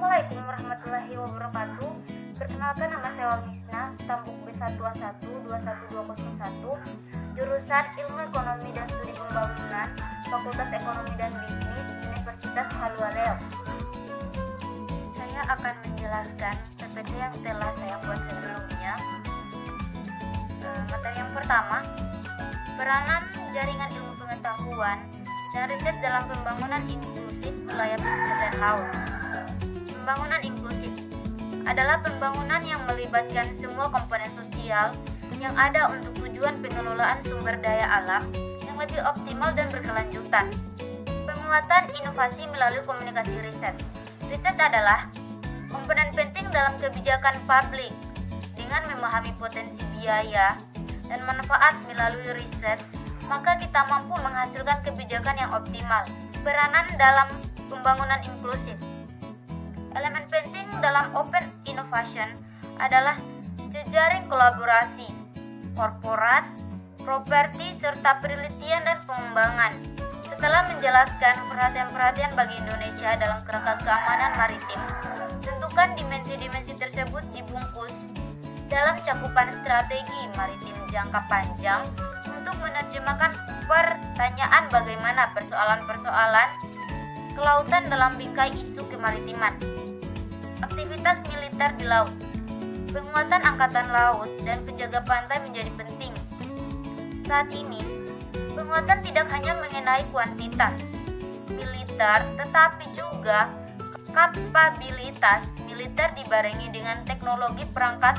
Assalamualaikum warahmatullahi wabarakatuh. Perkenalkan, nama saya Walmisna, Stambuk B1A1-21201, jurusan Ilmu Ekonomi dan Studi Pembangunan, Fakultas Ekonomi dan Bisnis, Universitas Haluoleo. Saya akan menjelaskan PPT yang telah saya buat sebelumnya. Materi yang pertama, peranan jaringan ilmu pengetahuan dan riset dalam pembangunan inklusif wilayah pesisir dan laut. Pembangunan inklusif adalah pembangunan yang melibatkan semua komponen sosial yang ada untuk tujuan pengelolaan sumber daya alam yang lebih optimal dan berkelanjutan. Penguatan inovasi melalui komunikasi riset. Riset adalah komponen penting dalam kebijakan publik. Dengan memahami potensi biaya dan manfaat melalui riset, maka kita mampu menghasilkan kebijakan yang optimal. Peranan dalam pembangunan inklusif. Elemen penting dalam open innovation adalah jejaring kolaborasi, korporat, properti, serta penelitian dan pengembangan. Setelah menjelaskan perhatian-perhatian bagi Indonesia dalam kerangka keamanan maritim, tentukan dimensi-dimensi tersebut dibungkus dalam cakupan strategi maritim jangka panjang untuk menerjemahkan pertanyaan bagaimana persoalan-persoalan kelautan dalam bingkai isu kemaritiman. Aktivitas militer di laut. Penguatan angkatan laut dan penjaga pantai menjadi penting. Saat ini, penguatan tidak hanya mengenai kuantitas militer, tetapi juga kapabilitas militer dibarengi dengan teknologi perangkat,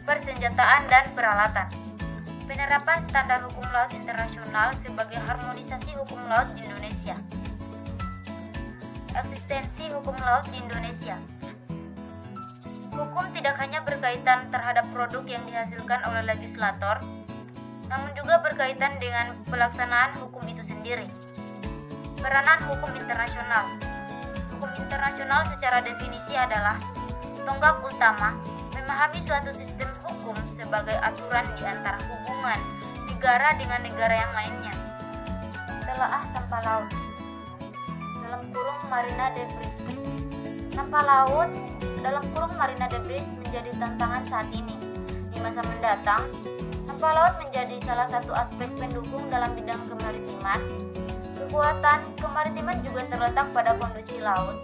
persenjataan, dan peralatan. Penerapan standar hukum laut internasional sebagai harmonisasi hukum laut di Indonesia. Eksistensi hukum laut di Indonesia. Hukum tidak hanya berkaitan terhadap produk yang dihasilkan oleh legislator, namun juga berkaitan dengan pelaksanaan hukum itu sendiri. Peranan hukum internasional. Hukum internasional secara definisi adalah tonggak utama memahami suatu sistem hukum sebagai aturan di antara hubungan negara dengan negara yang lainnya. Telaah sampah laut. Dalam kurung Marina de Vries. Sampah laut dalam kurung Marina de Vries menjadi tantangan saat ini. Di masa mendatang, sampah laut menjadi salah satu aspek pendukung dalam bidang kemaritiman. Kekuatan kemaritiman juga terletak pada kondisi laut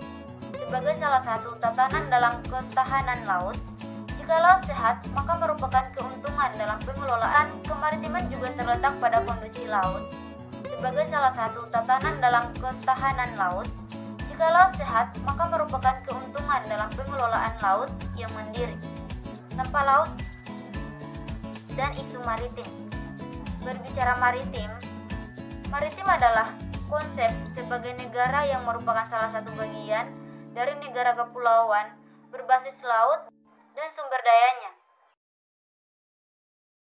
sebagai salah satu tatanan dalam ketahanan laut. Jika laut sehat, maka merupakan keuntungan dalam pengelolaan. Kemaritiman juga terletak pada kondisi laut sebagai salah satu tatanan dalam ketahanan laut. Jika laut sehat, maka merupakan keuntungan dalam pengelolaan laut yang mandiri. Sampah laut dan isu maritim. Berbicara maritim, maritim adalah konsep sebagai negara yang merupakan salah satu bagian dari negara kepulauan berbasis laut dan sumber dayanya.